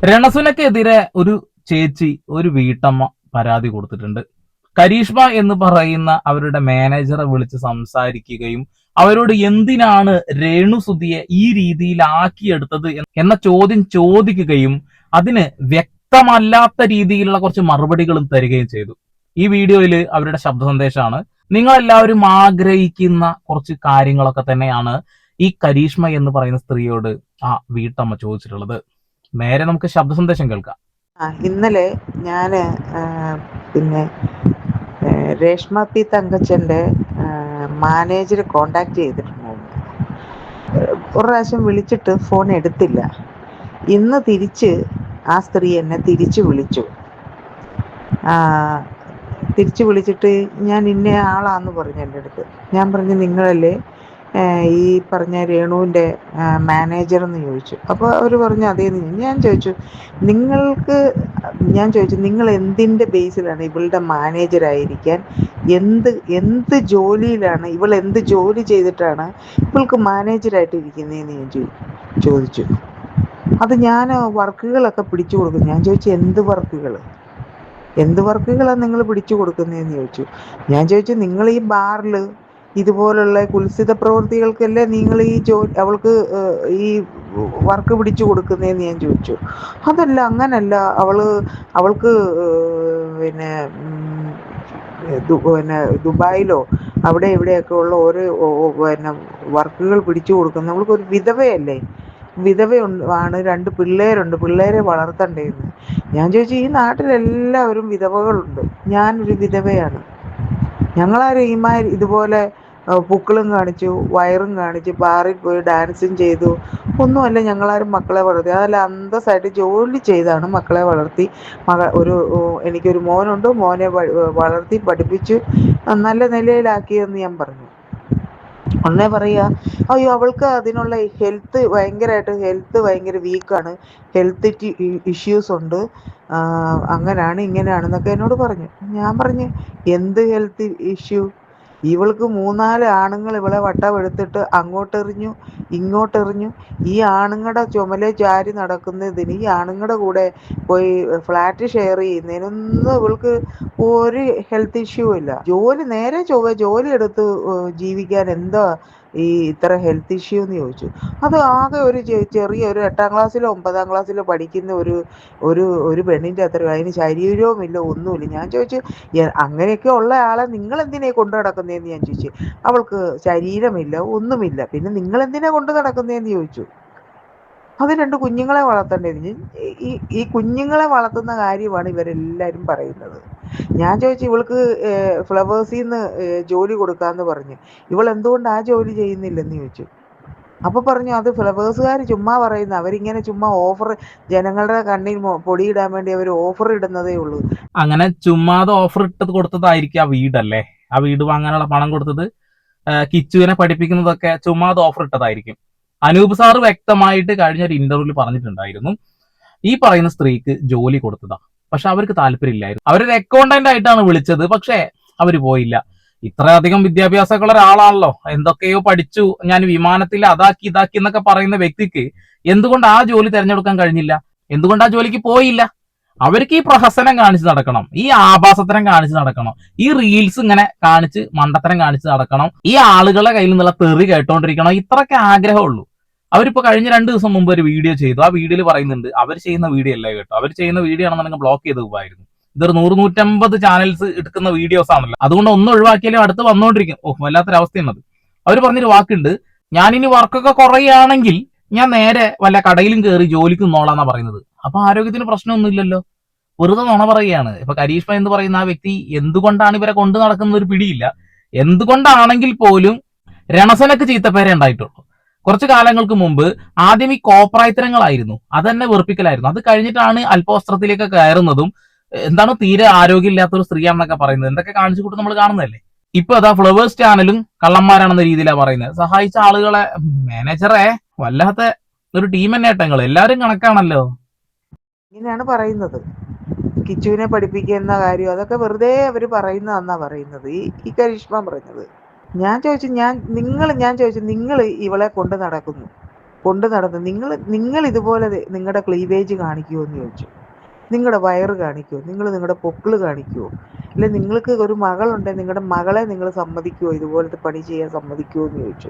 രണസുനക്കെതിരെ ഒരു ചേച്ചി, ഒരു വീട്ടമ്മ പരാതി കൊടുത്തിട്ടുണ്ട്. കരീഷ്മ എന്ന് പറയുന്ന അവരുടെ മാനേജറെ വിളിച്ച് സംസാരിക്കുകയും അവരോട് എന്തിനാണ് രേണുസുതിയെ ഈ രീതിയിൽ ആക്കിയെടുത്തത് എന്ന ചോദ്യം ചോദിക്കുകയും അതിന് വ്യക്തമല്ലാത്ത രീതിയിലുള്ള കുറച്ച് മറുപടികളും തരികയും ചെയ്തു. ഈ വീഡിയോയിൽ അവരുടെ ശബ്ദ സന്ദേശമാണ്. നിങ്ങൾ എല്ലാവരും ആഗ്രഹിക്കുന്ന കുറച്ച് കാര്യങ്ങളൊക്കെ തന്നെയാണ് ഈ കരീഷ്മ എന്ന് പറയുന്ന സ്ത്രീയോട് ആ വീട്ടമ്മ ചോദിച്ചിട്ടുള്ളത്. നേരെ നമുക്ക് ശബ്ദ സന്ദേശം കേൾക്കാം. ഇന്നലെ ഞാൻ പിന്നെ രേഷ്മ പി തങ്കച്ചൻ്റെ മാനേജർ കോണ്ടാക്ട് ചെയ്തിട്ടുണ്ടായിരുന്നു. ഒരു പ്രാവശ്യം വിളിച്ചിട്ട് ഫോൺ എടുത്തില്ല. ഇന്ന് തിരിച്ച് ആ സ്ത്രീ എന്നെ തിരിച്ചു വിളിച്ചു. തിരിച്ചു വിളിച്ചിട്ട് ഞാൻ ഇന്ന ആളാന്ന് പറഞ്ഞു എൻ്റെ അടുത്ത്. ഞാൻ പറഞ്ഞു നിങ്ങളല്ലേ ഈ പറഞ്ഞ രേണുവിൻ്റെ മാനേജർ എന്ന് ചോദിച്ചു. അപ്പോൾ അവർ പറഞ്ഞു അതേന്ന്. ഞാൻ ചോദിച്ചു നിങ്ങൾ എന്തിൻ്റെ ബേസിലാണ് ഇവളുടെ മാനേജറായിരിക്കാൻ, എന്ത് ജോലിയിലാണ് എന്ത് ജോലി ചെയ്തിട്ടാണ് ഇവൾക്ക് മാനേജറായിട്ട് ഇരിക്കുന്നതെന്ന് ഞാൻ ചോദിച്ചു. അത് ഞാൻ വർക്കുകളൊക്കെ പിടിച്ചു കൊടുക്കും. ഞാൻ ചോദിച്ചു എന്ത് വർക്കുകളാണ് നിങ്ങൾ പിടിച്ചു കൊടുക്കുന്നതെന്ന് ചോദിച്ചു. ഞാൻ ചോദിച്ചു നിങ്ങൾ ഈ ബാറിൽ ഇതുപോലുള്ള കുൽസിത പ്രവൃത്തികൾക്കല്ലേ നിങ്ങൾ അവൾക്ക് ഈ വർക്ക് പിടിച്ചു കൊടുക്കുന്നതെന്ന് ഞാൻ ചോദിച്ചു. അതല്ല, അങ്ങനല്ല, അവൾക്ക് പിന്നെ ദുബായിലോ അവിടെ ഇവിടെയൊക്കെ ഉള്ള ഓരോ വർക്കുകൾ പിടിച്ചു കൊടുക്കുന്നത്. അവൾക്കൊരു വിധവയല്ലേ, ആണ്, 2 പിള്ളേരുണ്ട്, പിള്ളേരെ വളർത്തണ്ടേന്ന്. ഞാൻ ചോദിച്ചു ഈ നാട്ടിലെല്ലാവരും വിധവകളുണ്ട്, ഞാനൊരു വിധവയാണ്. ഞങ്ങളാരും ഇതുപോലെ പൂക്കളും കാണിച്ചു, വയറും കാണിച്ച്, ബാറിൽ പോയി ഡാൻസും ചെയ്തു ഒന്നുമല്ല ഞങ്ങളാരും മക്കളെ വളർത്തി. അതല്ല, അന്തസ്സായിട്ട് ജോലി ചെയ്താണ് മക്കളെ വളർത്തി. എനിക്കൊരു മോനുണ്ട്, മോനെ വളർത്തി പഠിപ്പിച്ചു നല്ല നിലയിലാക്കിയെന്ന് ഞാൻ പറഞ്ഞു. ഉടനെ പറയുക അയ്യോ അവൾക്ക് അതിനുള്ള ഹെൽത്ത് ഭയങ്കര വീക്കാണ്, ഹെൽത്ത് ഇഷ്യൂസ് ഉണ്ട്, അങ്ങനെയാണ് ഇങ്ങനെയാണെന്നൊക്കെ എന്നോട് പറഞ്ഞു. ഞാൻ പറഞ്ഞു എന്ത് ഹെൽത്ത് ഇഷ്യൂ? ഇവൾക്ക് 3-4 ആണുങ്ങൾ ഇവളെ വട്ടമെടുത്തിട്ട് അങ്ങോട്ടെറിഞ്ഞു ഇങ്ങോട്ടെറിഞ്ഞു. ഈ ആണുങ്ങളുടെ ചുമലെ ചാരി നടക്കുന്നതിന്, ഈ ആണുങ്ങളുടെ കൂടെ പോയി ഫ്ലാറ്റ് ഷെയർ ചെയ്യുന്നതിനൊന്നും ഇവൾക്ക് ഒരു ഹെൽത്ത് ഇഷ്യൂ ഇല്ല. നേരെ ജോലി എടുത്ത് ജീവിക്കാൻ എന്താ ഈ ഇത്ര ഹെൽത്ത് ഇഷ്യൂ എന്ന് ചോദിച്ചു. അത് ആകെ ഒരു ചെറിയ ഒരു 8ാം ക്ലാസ്സിലോ 9ാം ക്ലാസ്സിലോ പഠിക്കുന്ന ഒരു പെണ്ണിൻ്റെ അത്ര, അതിന് ശരീരവുമില്ല, ഒന്നുമില്ല. ഞാൻ ചോദിച്ചു അങ്ങനെയൊക്കെ ഉള്ള ആളെ നിങ്ങൾ എന്തിനാ കൊണ്ടു നടക്കുന്നതെന്ന് ഞാൻ ചോദിച്ചു. അവൾക്ക് ശരീരമില്ല, ഒന്നുമില്ല, പിന്നെ നിങ്ങൾ എന്തിനാ കൊണ്ടു നടക്കുന്നതെന്ന് ചോദിച്ചു. അത് 2 കുഞ്ഞുങ്ങളെ വളർത്തേണ്ടത്. ഈ കുഞ്ഞുങ്ങളെ വളർത്തുന്ന കാര്യമാണ് ഇവരെല്ലാവരും പറയുന്നത്. ഞാൻ ചോദിച്ചു ഇവൾക്ക് ഫ്ലവേഴ്സിൽ നിന്ന് ജോലി കൊടുക്കാമെന്ന് പറഞ്ഞു, ഇവൾ എന്തുകൊണ്ട് ആ ജോലി ചെയ്യുന്നില്ലെന്ന് ചോദിച്ചു. അപ്പോൾ പറഞ്ഞു അത് ഫ്ലവേഴ്സുകാർ ചുമ്മാ പറയുന്ന, അവരിങ്ങനെ ചുമ്മാ ഓഫർ, ജനങ്ങളുടെ കണ്ണിൽ പൊടിയിടാൻ വേണ്ടി അവർ ഓഫർ ഇടുന്നതേ ഉള്ളൂ. അങ്ങനെ ചുമ്മാതെ ഓഫർ ഇട്ടത് കൊടുത്തതായിരിക്കും ആ വീടല്ലേ. ആ വീട് വാങ്ങാനുള്ള പണം കൊടുത്തത് കിച്ചുവിനെ പഠിപ്പിക്കുന്നതൊക്കെ ചുമ്മാതെ ഓഫർ ഇട്ടതായിരിക്കും. അനൂപ് സാറ് വ്യക്തമായിട്ട് കഴിഞ്ഞ ഒരു ഇന്റർവ്യൂവിൽ പറഞ്ഞിട്ടുണ്ടായിരുന്നു ഈ പറയുന്ന സ്ത്രീക്ക് ജോലി കൊടുത്തതാ, പക്ഷെ അവർക്ക് താല്പര്യമില്ലായിരുന്നു. അവരൊരു അക്കൗണ്ടന്റ് ആയിട്ടാണ് വിളിച്ചത്, പക്ഷെ അവര് പോയില്ല. ഇത്രയധികം വിദ്യാഭ്യാസമുള്ള ഒരാളാണല്ലോ, എന്തൊക്കെയോ പഠിച്ചു, ഞാൻ വിമാനത്തിൽ അതാക്കി ഇതാക്കി എന്നൊക്കെ പറയുന്ന വ്യക്തിക്ക് എന്തുകൊണ്ട് ആ ജോലി തിരഞ്ഞെടുക്കാൻ കഴിഞ്ഞില്ല? എന്തുകൊണ്ട് ആ ജോലിക്ക് പോയില്ല? അവർക്ക് ഈ പ്രഹസനം കാണിച്ച് നടക്കണം, ഈ ആഭാസത്തരം കാണിച്ച് നടക്കണം, ഈ റീൽസ് ഇങ്ങനെ കാണിച്ച് മണ്ടത്തരം കാണിച്ച് നടക്കണം, ഈ ആളുകളെ കയ്യിൽ നിന്നുള്ള തെറി കേട്ടോണ്ടിരിക്കണം, ഇത്രയൊക്കെ ആഗ്രഹമുള്ളൂ. അവരിപ്പോ കഴിഞ്ഞ 2 ദിവസം മുമ്പ് ഒരു വീഡിയോ ചെയ്തു. ആ വീഡിയോയിൽ പറയുന്നുണ്ട് അവർ ചെയ്യുന്ന വീഡിയോ അല്ല കേട്ടോ, അവർ ചെയ്യുന്ന വീഡിയോ ആണെന്നുണ്ടെങ്കിൽ ബ്ലോക്ക് ചെയ്ത് പോകായിരുന്നു. ഇതൊരു 100-150 ചാനൽസ് എടുക്കുന്ന വീഡിയോസ് ആണല്ലോ, അതുകൊണ്ട് ഒന്ന് ഒഴിവാക്കിയാലും അടുത്ത് വന്നോണ്ടിരിക്കും. വല്ലാത്തൊരവസ്ഥയാണത്. അവർ പറഞ്ഞൊരു വാക്കുണ്ട്, ഞാനിനി വർക്കൊക്കെ കുറയുകയാണെങ്കിൽ ഞാൻ നേരെ വല്ല കടയിലും കയറി ജോലിക്ക് നിന്നോളാന്നാ പറയുന്നത്. അപ്പൊ ആരോഗ്യത്തിന് പ്രശ്നമൊന്നുമില്ലല്ലോ, വെറുതെ നുണ പറയുകയാണ്. ഇപ്പൊ കരീഷ്മ എന്ന് പറയുന്ന ആ വ്യക്തി എന്തുകൊണ്ടാണ് ഇവരെ കൊണ്ടു നടക്കുന്ന ഒരു പിടിയില്ല. എന്തുകൊണ്ടാണെങ്കിൽ പോലും രണസനക്ക് ചീത്തപ്പേരെ ഉണ്ടായിട്ടുള്ളൂ. കുറച്ചു കാലങ്ങൾക്ക് മുമ്പ് ആദ്യം ഈ കോപ്രായത്തരങ്ങളായിരുന്നു, അത് തന്നെ വെറുപ്പിക്കലായിരുന്നു. അത് കഴിഞ്ഞിട്ടാണ് അല്പവസ്ത്രത്തിലേക്ക് കയറുന്നതും എന്താണ് തീരെ ആരോഗ്യമില്ലാത്തൊരു സ്ത്രീയാണെന്നൊക്കെ പറയുന്നത്. എന്തൊക്കെ കാണിച്ചു കൂട്ടും നമ്മൾ കാണുന്നതല്ലേ. ഇപ്പൊ അതാ ഫ്ലവേഴ്സ് ചാനലും കള്ളന്മാരാണെന്ന രീതിയിലാണ് പറയുന്നത്. സഹായിച്ച ആളുകളെ, മാനേജറെ വല്ലാത്ത ഒരു ടീം തന്നെ ഏട്ടങ്ങൾ, എല്ലാവരും കണക്കാണല്ലോ. ഇങ്ങനെയാണ് പറയുന്നത്. കിച്ചുവിനെ പഠിപ്പിക്കുന്ന കാര്യം അതൊക്കെ വെറുതെ അവർ പറയുന്നതെന്നാ പറയുന്നത് ഈ കരീഷ്മ പറഞ്ഞത്. ഞാൻ ചോദിച്ചു നിങ്ങൾ ഇവളെ കൊണ്ട് നടക്കുന്നു, കൊണ്ട് നടന്ന് നിങ്ങൾ ഇതുപോലെ നിങ്ങളുടെ ക്ലീവേജ് കാണിക്കുമോ എന്ന് ചോദിച്ചു. നിങ്ങളുടെ വയറ് കാണിക്കുമോ, നിങ്ങളുടെ പൊക്കിള് കാണിക്കുമോ, അല്ലെ നിങ്ങൾക്ക് ഒരു മകളുണ്ടെങ്കിൽ നിങ്ങളുടെ മകളെ നിങ്ങൾ സമ്മതിക്കുമോ, ഇതുപോലത്തെ പണി ചെയ്യാൻ സമ്മതിക്കുമോ എന്ന് ചോദിച്ചു.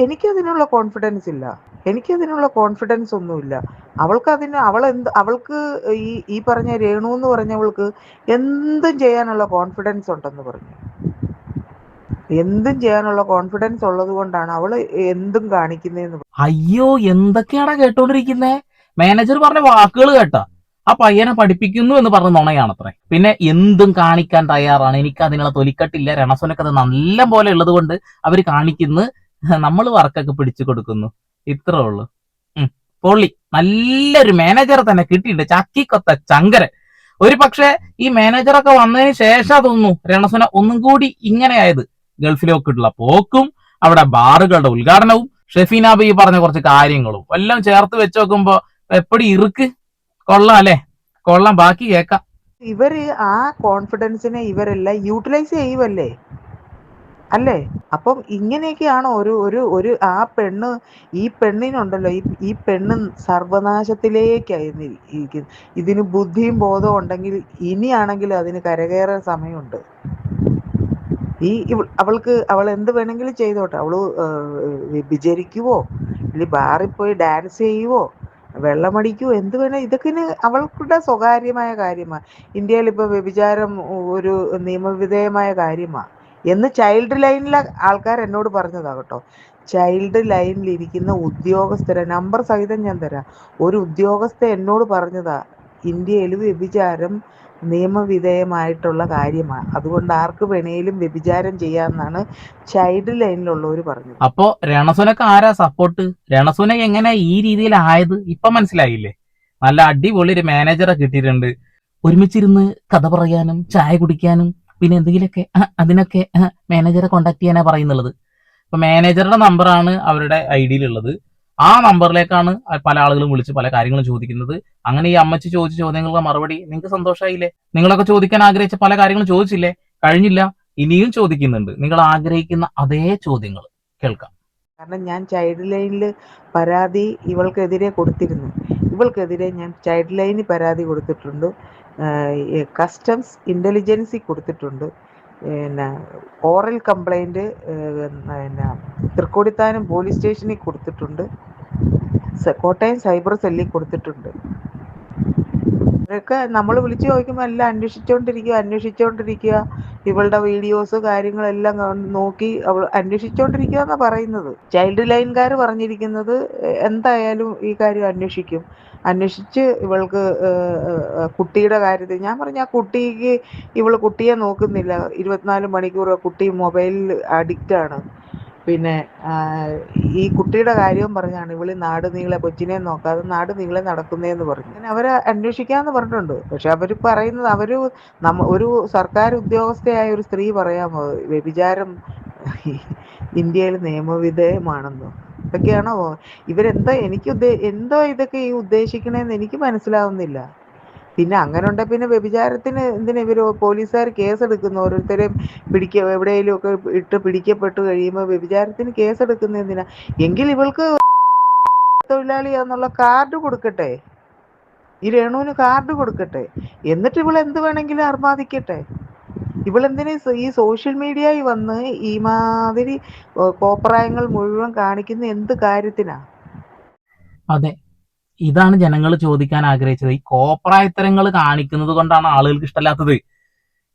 എനിക്കതിനുള്ള കോൺഫിഡൻസ് ഇല്ല, എനിക്കതിനുള്ള കോൺഫിഡൻസ് ഒന്നുമില്ല. അവൾക്ക് ഈ പറഞ്ഞ രേണു എന്ന് പറഞ്ഞവൾക്ക് എന്തും ചെയ്യാനുള്ള കോൺഫിഡൻസ് ഉണ്ടെന്ന് പറഞ്ഞു. എന്തും ചെയ്യാനുള്ള കോൺഫിഡൻസ് ഉള്ളത് കൊണ്ടാണ് അവള് എന്തും കാണിക്കുന്നതെന്ന്. അയ്യോ, എന്തൊക്കെയാടാ കേട്ടോണ്ടിരിക്കുന്നേ? മാനേജർ പറഞ്ഞ വാക്കുകൾ കേട്ടാ? ആ പയ്യനെ പഠിപ്പിക്കുന്നു എന്ന് പറഞ്ഞ നുണയാണത്രേ. പിന്നെ എന്തും കാണിക്കാൻ തയ്യാറാണ്, എനിക്ക് അതിനുള്ള തൊലിക്കട്ടില്ല, രണസോനൊക്കെ അത് നല്ല പോലെ ഉള്ളത് കൊണ്ട് അവര് കാണിക്കുന്നു, നമ്മൾ വർക്കൊക്കെ പിടിച്ചു കൊടുക്കുന്നു, ഇത്രേ ഉള്ളൂ. പൊള്ളി, നല്ലൊരു മാനേജറെ തന്നെ കിട്ടിയിട്ടുണ്ട്, ചക്കിക്കൊത്ത ചങ്കരൻ. ഒരു പക്ഷെ ഈ മാനേജറൊക്കെ വന്നതിന് ശേഷം തോന്നുന്നു രണസോന ഒന്നും കൂടി ഇങ്ങനെയായത്. ഗൾഫിലേക്കുള്ള പോക്കും അവിടെ ബാറുകളുടെ ഉദ്ഘാടനവും ഷെഫീന ബി പറഞ്ഞ കുറച്ച് കാര്യങ്ങളും എല്ലാം ചേർത്ത് വെച്ച് നോക്കുമ്പോ എപ്പടി ഇറുക്ക്. കൊള്ളാം അല്ലേ? കൊള്ളാം, ബാക്കി കേക്കാം. ഇവര് ആ കോൺഫിഡൻസിനെ ഇവരെല്ലാം യൂട്ടിലൈസ് ചെയ്യുമല്ലേ അല്ലേ? അപ്പം ഇങ്ങനെയൊക്കെയാണോ ആ ഈ പെണ്ണിനുണ്ടല്ലോ, ഈ പെണ്ണ് സർവനാശത്തിലേക്കായിരിക്കും. ഇതിന് ബുദ്ധിയും ബോധവും ഉണ്ടെങ്കിൽ ഇനിയാണെങ്കിലും അതിന് കരകയറാൻ സമയമുണ്ട്. അവൾ എന്ത് വേണമെങ്കിലും ചെയ്തോട്ടെ. അവള് വിചരിക്കുവോ, ഇല്ലെങ്കിൽ ബാറിൽ പോയി ഡാൻസ് ചെയ്യുവോ, വെള്ളമടിക്കുവോ, എന്ത് വേണേ, ഇതൊക്കെ അവൾക്കുടെ സ്വകാര്യമായ കാര്യമാണ്. ഇന്ത്യയിൽ ഇപ്പൊ വ്യഭിചാരം ഒരു നിയമവിധേയമായ കാര്യമാണ് എന്ന് ചൈൽഡ് ലൈനിലെ ആൾക്കാർ എന്നോട് പറഞ്ഞതാകട്ടോ. ചൈൽഡ് ലൈനിൽ ഇരിക്കുന്ന ഉദ്യോഗസ്ഥരെ നമ്പർ സഹിതം ഞാൻ തരാം. ഒരു ഉദ്യോഗസ്ഥ എന്നോട് പറഞ്ഞതാ, ഇന്ത്യയിൽ വ്യഭിചാരം നിയമവിധേയമായിട്ടുള്ള കാര്യമാണ്, അതുകൊണ്ട് ആർക്ക് വേണേലും വ്യഭിചാരം ചെയ്യാമെന്നാണ് ചൈൽഡ് ലൈനിലുള്ളവർ പറഞ്ഞത്. അപ്പോ രണസുനക്ക് ആരാ സപ്പോർട്ട്? രണസുന എങ്ങനെ ഈ രീതിയിലായത് ഇപ്പൊ മനസ്സിലായില്ലേ? നല്ല അടിപൊളി ഒരു മാനേജറെ കിട്ടിയിട്ടുണ്ട്, ഒരുമിച്ചിരുന്ന് കഥ പറയാനും ചായ കുടിക്കാനും പിന്നെ എന്തെങ്കിലുമൊക്കെ അതിനൊക്കെ മാനേജറെ കോണ്ടാക്ട് ചെയ്യാനാ പറയുന്നുള്ളത്. ഇപ്പൊ മാനേജറുടെ നമ്പറാണ് അവരുടെ ഐഡിയിലുള്ളത്. ആ നമ്പറിലേക്കാണ് പല ആളുകളും വിളിച്ച് പല കാര്യങ്ങളും ചോദിക്കുന്നത്. അങ്ങനെ ഈ അമ്മച്ചി ചോദിച്ച ചോദ്യങ്ങളുടെ മറുപടി നിങ്ങൾക്ക് സന്തോഷമായില്ലേ? നിങ്ങളൊക്കെ ചോദിക്കാൻ ആഗ്രഹിച്ച പല കാര്യങ്ങളും ചോദിച്ചില്ലേ? കഴിഞ്ഞില്ല, ഇനിയും ചോദിക്കുന്നുണ്ട്. നിങ്ങൾ ആഗ്രഹിക്കുന്ന അതേ ചോദ്യങ്ങൾ കേൾക്കാം. കാരണം ഞാൻ ചൈൽഡ് ലൈനിൽ പരാതി ഇവൾക്കെതിരെ കൊടുത്തിരുന്നു. ഇവൾക്കെതിരെ ഞാൻ ചൈൽഡ് ലൈനിൽ പരാതി കൊടുത്തിട്ടുണ്ട്, കസ്റ്റംസ് ഇന്റലിജൻസി കൊടുത്തിട്ടുണ്ട്, പിന്നെ ഓറൽ കംപ്ലൈന്റ് പിന്നെ തൃക്കോടിത്താനം പോലീസ് സ്റ്റേഷനിൽ കൊടുത്തിട്ടുണ്ട്, കോട്ടയം സൈബർ സെല്ലിൽ കൊടുത്തിട്ടുണ്ട്. ഇതൊക്കെ നമ്മൾ വിളിച്ചു ചോദിക്കുമ്പോൾ എല്ലാം അന്വേഷിച്ചോണ്ടിരിക്കുക. ഇവളുടെ വീഡിയോസ് കാര്യങ്ങളെല്ലാം നോക്കി അവൾ അന്വേഷിച്ചോണ്ടിരിക്കുക എന്നാ പറയുന്നത്. ചൈൽഡ് ലൈൻകാർ പറഞ്ഞിരിക്കുന്നത് എന്തായാലും ഈ കാര്യം അന്വേഷിച്ച് ഇവൾക്ക് കുട്ടിയുടെ കാര്യത്തിൽ ഞാൻ പറഞ്ഞ ആ കുട്ടിയെ നോക്കുന്നില്ല, 24 മണിക്കൂർ കുട്ടി മൊബൈലിൽ അഡിക്റ്റ് ആണ്. പിന്നെ ഈ കുട്ടിയുടെ കാര്യവും പറഞ്ഞാണ് ഇവള് നാട് നീളെ കൊച്ചിനെ നോക്കാതെ നാട് നീളെ നടക്കുന്നതെന്ന് പറഞ്ഞു. അങ്ങനെ അവരെ അന്വേഷിക്കാന്ന് പറഞ്ഞിട്ടുണ്ട്. പക്ഷെ അവര് പറയുന്നത് ഒരു സർക്കാർ ഉദ്യോഗസ്ഥയായ ഒരു സ്ത്രീ പറയാമോ വ്യഭിചാരം ഇന്ത്യയിൽ നിയമവിധേയമാണെന്നോ? ഇതൊക്കെയാണോ എന്തോ ഇതൊക്കെ ഈ ഉദ്ദേശിക്കണേന്ന് എനിക്ക് മനസ്സിലാവുന്നില്ല. പിന്നെ അങ്ങനെ ഉണ്ടെ പിന്നെ വ്യഭിചാരത്തിന് എന്തിനാ ഇവര് പോലീസുകാർ കേസെടുക്കുന്നു? ഓരോരുത്തരെയും എവിടെയെങ്കിലും ഒക്കെ ഇട്ട് പിടിക്കപ്പെട്ടു കഴിയുമ്പോൾ വ്യഭിചാരത്തിന് കേസെടുക്കുന്ന എന്തിനാ? എങ്കിൽ ഇവൾക്ക് തൊഴിലാളിയാന്നുള്ള കാർഡ് കൊടുക്കട്ടെ, ഈ രേണുവിന് കാർഡ് കൊടുക്കട്ടെ, എന്നിട്ട് ഇവൾ എന്ത് വേണമെങ്കിലും അർമാദിക്കട്ടെ. ഇവളെന്തിനാ ഈ സോഷ്യൽ മീഡിയയിൽ വന്ന് ഈ മാതിരി കോപ്രായങ്ങൾ മുഴുവൻ കാണിക്കുന്ന എന്ത് കാര്യത്തിനാ? അതെ, ഇതാണ് ജനങ്ങൾ ചോദിക്കാൻ ആഗ്രഹിച്ചത്. ഈ കോപ്രായത്തരങ്ങൾ കാണിക്കുന്നത് കൊണ്ടാണ് ആളുകൾക്ക് ഇഷ്ടമല്ലാത്തത്.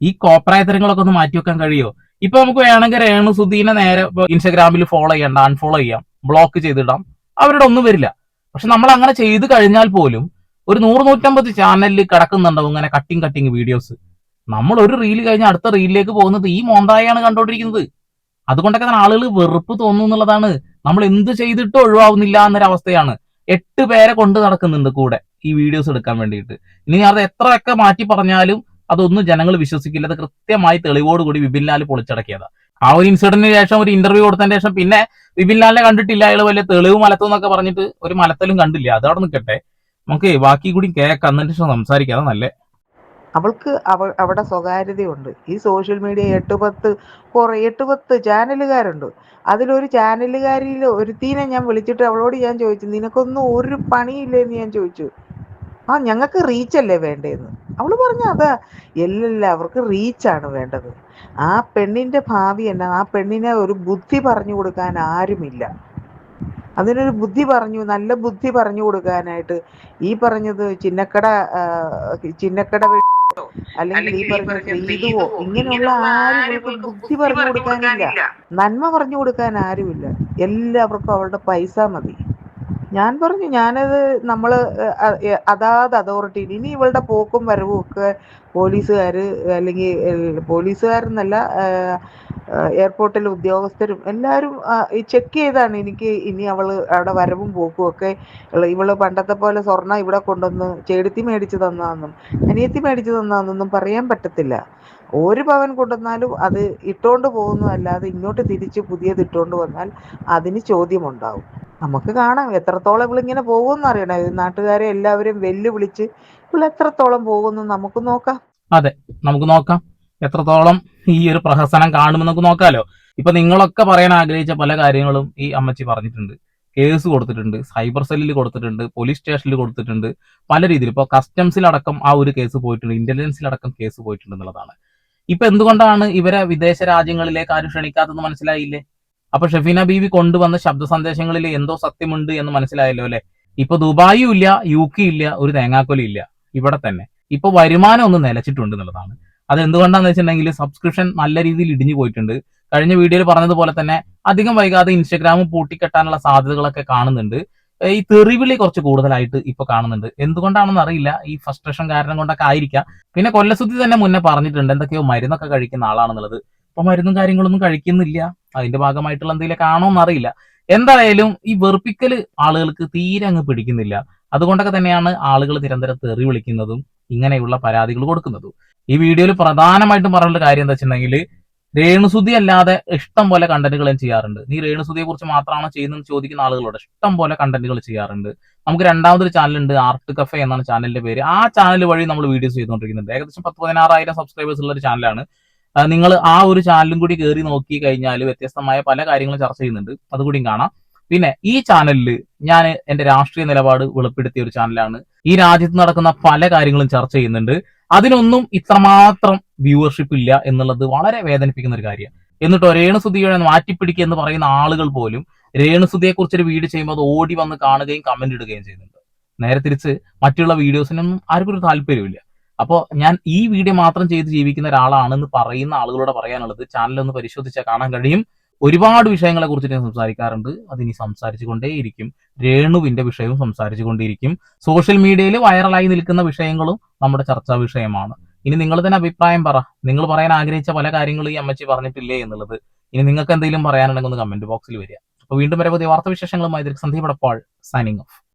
ഈ കോപ്രായത്തരങ്ങളൊക്കെ ഒന്ന് മാറ്റിവെക്കാൻ കഴിയോ? ഇപ്പൊ നമുക്ക് വേണമെങ്കിൽ രേണു സുധീനെ നേരെ ഇൻസ്റ്റാഗ്രാമിൽ ഫോളോ ചെയ്യണ്ട, അൺഫോളോ ചെയ്യാം, ബ്ലോക്ക് ചെയ്തിടാം, അവരുടെ ഒന്നും വരില്ല. പക്ഷെ നമ്മൾ അങ്ങനെ ചെയ്ത് കഴിഞ്ഞാൽ പോലും ഒരു 100-150 ചാനലിൽ കിടക്കുന്നുണ്ടാവും ഇങ്ങനെ കട്ടിങ് വീഡിയോസ്. നമ്മൾ ഒരു റീൽ കഴിഞ്ഞ് അടുത്ത റീലിലേക്ക് പോകുന്നത് ഈ മോന്തായാണ് കണ്ടോണ്ടിരിക്കുന്നത്. അതുകൊണ്ടൊക്കെ തന്നെ ആളുകൾ വെറുപ്പ് തോന്നുന്നു എന്നുള്ളതാണ്. നമ്മൾ എന്ത് ചെയ്തിട്ടും ഒഴിവാവുന്നില്ല എന്നൊരവസ്ഥയാണ്. 8 പേരെ കൊണ്ട് നടക്കുന്നുണ്ട് കൂടെ ഈ വീഡിയോസ് എടുക്കാൻ വേണ്ടിയിട്ട്. ഇനി അത് എത്രയൊക്കെ മാറ്റി പറഞ്ഞാലും അതൊന്നും ജനങ്ങൾ വിശ്വസിക്കില്ല. അത് കൃത്യമായി തെളിവോടുകൂടി വിപിൻ ലാൽ പൊളിച്ചടക്കിയതാ. ആ ഒരു ഇൻസിഡന്റിന് ശേഷം ഒരു ഇന്റർവ്യൂ കൊടുത്തതിന് ശേഷം പിന്നെ വിപിൻ ലാലിനെ കണ്ടിട്ടില്ല. അയാൾ വലിയ തെളിവ് മലത്തും എന്നൊക്കെ പറഞ്ഞിട്ട് ഒരു മലത്തലും കണ്ടില്ല. അതവിടെ നിൽക്കട്ടെ, നമുക്ക് ബാക്കി കൂടി കേൾക്കാം, എന്നിട്ട് സംസാരിക്കാതെ നല്ലേ. അവൾക്ക് അവിടെ സ്വകാര്യതയുണ്ട്. ഈ സോഷ്യൽ മീഡിയ 8-10 ചാനലുകാരുണ്ട്. അതിലൊരു ചാനലുകാരിയിൽ ഒരുത്തീനെ ഞാൻ വിളിച്ചിട്ട് അവളോട് ഞാൻ ചോദിച്ചു, നിനക്കൊന്നും ഒരു പണിയില്ലേന്ന് ഞാൻ ചോദിച്ചു. ഞങ്ങൾക്ക് റീച്ചല്ലേ വേണ്ടേന്ന്. അവള് പറഞ്ഞ അതാ. എല്ലാവർക്കും റീച്ചാണ് വേണ്ടത്. ആ പെണ്ണിന്റെ ഭാവി എന്നാ, ആ പെണ്ണിനെ ഒരു ബുദ്ധി പറഞ്ഞു കൊടുക്കാൻ ആരുമില്ല. അതിനൊരു നല്ല ബുദ്ധി പറഞ്ഞു കൊടുക്കാനായിട്ട് ഈ പറഞ്ഞത് ചിന്നക്കട അല്ലെങ്കിൽ ഈ പറഞ്ഞ ശ്രീതുവോ ഇങ്ങനെയുള്ള ആരും ഇവൾക്ക് ബുദ്ധി പറഞ്ഞു കൊടുക്കാനില്ല. നന്മ പറഞ്ഞു കൊടുക്കാൻ ആരുമില്ല. എല്ലാവർക്കും അവളുടെ പൈസ മതി. ഞാൻ പറഞ്ഞു, ഞാനത് നമ്മള് അതാത് അതോറിറ്റി, ഇനി ഇവളുടെ പോക്കും വരവും ഒക്കെ പോലീസുകാര്, അല്ലെങ്കിൽ പോലീസുകാരെന്നല്ല, എയർപോർട്ടിലെ ഉദ്യോഗസ്ഥരും എല്ലാവരും ചെക്ക് ചെയ്താണ് എനിക്ക് ഇനി അവിടെ വരവും പോക്കും ഒക്കെ. ഇവള് പണ്ടത്തെ പോലെ സ്വർണ്ണം ഇവിടെ കൊണ്ടുവന്ന് ചേടത്തി മേടിച്ചു തന്നാന്നും അനിയത്തി മേടിച്ചു തന്നാന്നൊന്നും പറയാൻ പറ്റത്തില്ല. 1 പവൻ കൊണ്ടുവന്നാലും അത് ഇട്ടോണ്ട് പോകുന്നതല്ലാതെ ഇങ്ങോട്ട് തിരിച്ച് പുതിയത് ഇട്ടോണ്ട് വന്നാൽ അതിന് ചോദ്യമുണ്ടാവും. നമുക്ക് കാണാം എത്രത്തോളം ഇവളിങ്ങനെ പോകുമെന്ന് അറിയണം. നാട്ടുകാരെ എല്ലാവരും വെല്ലുവിളിച്ച് ഇവൾ എത്രത്തോളം പോകുമെന്ന് നമുക്ക് നോക്കാം. അതെ, നമുക്ക് നോക്കാം എത്രത്തോളം ഈ ഒരു പ്രഹസനം കാണുമെന്ന് നമുക്ക് നോക്കാലോ. ഇപ്പൊ നിങ്ങളൊക്കെ പറയാൻ ആഗ്രഹിച്ച പല കാര്യങ്ങളും ഈ അമ്മച്ചി പറഞ്ഞിട്ടുണ്ട്. കേസ് കൊടുത്തിട്ടുണ്ട്, സൈബർ സെല്ലിൽ കൊടുത്തിട്ടുണ്ട്, പോലീസ് സ്റ്റേഷനിൽ കൊടുത്തിട്ടുണ്ട്, പല രീതിയിൽ. ഇപ്പൊ കസ്റ്റംസിലടക്കം ആ ഒരു കേസ് പോയിട്ടുണ്ട്, ഇന്റലിജൻസിലടക്കം കേസ് പോയിട്ടുണ്ട് എന്നുള്ളതാണ്. ഇപ്പൊ എന്തുകൊണ്ടാണ് ഇവരെ വിദേശ രാജ്യങ്ങളിലേക്ക് ആരും ക്ഷണിക്കാത്തതെന്ന് മനസ്സിലായില്ലേ? അപ്പൊ ഷെഫീന ബീവി കൊണ്ടുവന്ന ശബ്ദ സന്ദേശങ്ങളിൽ എന്തോ സത്യമുണ്ട് എന്ന് മനസ്സിലായല്ലോ അല്ലെ? ഇപ്പൊ ദുബായും ഇല്ല, UK ഇല്ല, ഒരു തേങ്ങാക്കൊലി ഇല്ല, ഇവിടെ തന്നെ. ഇപ്പൊ വരുമാനം ഒന്ന് നിലച്ചിട്ടുണ്ട് എന്നുള്ളതാണ്. അത് എന്തുകൊണ്ടാന്ന് വെച്ചിട്ടുണ്ടെങ്കിൽ സബ്സ്ക്രിപ്ഷൻ നല്ല രീതിയിൽ ഇടിഞ്ഞു പോയിട്ടുണ്ട്. കഴിഞ്ഞ വീഡിയോയിൽ പറഞ്ഞതുപോലെ തന്നെ അധികം വൈകാതെ ഇൻസ്റ്റഗ്രാം പൂട്ടിക്കെട്ടാനുള്ള സാധ്യതകളൊക്കെ കാണുന്നുണ്ട്. ഈ തെറിവിളി കുറച്ച് കൂടുതലായിട്ട് ഇപ്പൊ കാണുന്നുണ്ട്. എന്തുകൊണ്ടാണെന്ന് അറിയില്ല, ഈ ഫ്രസ്ട്രേഷൻ കാരണം കൊണ്ടൊക്കെ ആയിരിക്കാം. പിന്നെ കൊല്ലസുദ്ധി തന്നെ മുന്നേ പറഞ്ഞിട്ടുണ്ട് എന്തൊക്കെയോ മരുന്നൊക്കെ കഴിക്കുന്ന ആളാണെന്നുള്ളത്. ഇപ്പൊ മരുന്നും കാര്യങ്ങളൊന്നും കഴിക്കുന്നില്ല. അതിന്റെ ഭാഗമായിട്ടുള്ള എന്തെങ്കിലുമൊക്കെ ആണോ എന്നറിയില്ല. എന്തായാലും ഈ വെറുപ്പിക്കൽ ആളുകൾക്ക് തീരെ അങ്ങ് പിടിക്കുന്നില്ല. അതുകൊണ്ടൊക്കെ തന്നെയാണ് ആളുകൾ നിരന്തരം തെറി വിളിക്കുന്നതും ഇങ്ങനെയുള്ള പരാതികൾ കൊടുക്കുന്നതും. ഈ വീഡിയോയിൽ പ്രധാനമായിട്ടും പറഞ്ഞുള്ള കാര്യം എന്താ വെച്ചിട്ടുണ്ടെങ്കിൽ, രേണുസുതി അല്ലാതെ ഇഷ്ടം പോലെ കണ്ടന്റുകൾ ചെയ്യാറുണ്ട്. നീ രേണുസുതിയെ കുറിച്ച് മാത്രമാണോ ചെയ്യുന്നത് ചോദിക്കുന്ന ആളുകളോട് ഇഷ്ടം പോലെ കണ്ടന്റുകൾ ചെയ്യാറുണ്ട്. നമുക്ക് രണ്ടാമതൊരു ചാനലുണ്ട്, ആർട്ട് കഫേ എന്നാണ് ചാനലിന്റെ പേര്. ആ ചാനൽ വഴി നമ്മൾ വീഡിയോസ് ചെയ്തുകൊണ്ടിരിക്കുന്നുണ്ട്. ഏകദേശം 10-16,000 സബ്സ്ക്രൈബേഴ്സ് ഉള്ള ഒരു ചാനലാണ്. നിങ്ങൾ ആ ഒരു ചാനലും കൂടി കയറി നോക്കി കഴിഞ്ഞാൽ വ്യത്യസ്തമായ പല കാര്യങ്ങളും ചർച്ച ചെയ്യുന്നുണ്ട്. അതുകൂടിയും കാണാം. പിന്നെ ഈ ചാനലിൽ ഞാൻ എന്റെ രാഷ്ട്രീയ നിലപാട് വെളിപ്പെടുത്തിയ ഒരു ചാനലാണ്. ഈ രാജ്യത്ത് നടക്കുന്ന പല കാര്യങ്ങളും ചർച്ച ചെയ്യുന്നുണ്ട്. അതിനൊന്നും ഇത്രമാത്രം വ്യൂവർഷിപ്പ് ഇല്ല എന്നുള്ളത് വളരെ വേദനിപ്പിക്കുന്ന ഒരു കാര്യമാണ്. എന്നിട്ടോ രേണുസുതിയെ മാറ്റിപ്പിടിക്കുക എന്ന് പറയുന്ന ആളുകൾ പോലും രേണുസുതിയെ കുറിച്ചൊരു വീഡിയോ ചെയ്യുമ്പോൾ അത് ഓടി വന്ന് കാണുകയും കമന്റ് ഇടുകയും ചെയ്യുന്നുണ്ട്. നേരെ തിരിച്ച് മറ്റുള്ള വീഡിയോസിനൊന്നും ആർക്കും ഒരു താല്പര്യമില്ല. അപ്പോൾ ഞാൻ ഈ വീഡിയോ മാത്രം ചെയ്ത് ജീവിക്കുന്ന ഒരാളാണെന്ന് പറയുന്ന ആളുകളോട് പറയാനുള്ളത്, ചാനലൊന്ന് പരിശോധിച്ചാൽ കാണാൻ കഴിയും. ഒരുപാട് വിഷയങ്ങളെ കുറിച്ച് ഞാൻ സംസാരിക്കാറുണ്ട്. അതിനി സംസാരിച്ചു കൊണ്ടേയിരിക്കും. രേണുവിന്റെ വിഷയവും സംസാരിച്ചു കൊണ്ടേയിരിക്കും. സോഷ്യൽ മീഡിയയിൽ വൈറലായി നിൽക്കുന്ന വിഷയങ്ങളും നമ്മുടെ ചർച്ചാ വിഷയമാണ്. ഇനി നിങ്ങൾ തന്നെ അഭിപ്രായം പറ. നിങ്ങൾ പറയാൻ ആഗ്രഹിച്ച പല കാര്യങ്ങളും ഈ അമ്മച്ചി പറഞ്ഞിട്ടില്ലേ എന്നുള്ളത്. ഇനി നിങ്ങൾക്ക് എന്തെങ്കിലും പറയാനുണ്ടെങ്കിൽ ഒന്ന് കമന്റ് ബോക്സിൽ വരിക. അപ്പൊ വീണ്ടും വരെ പുതിയ വാർത്താവിശേഷങ്ങളുമായി സന്ദീപ് എടപ്പാൾ സൈനിങ് ഓഫ്.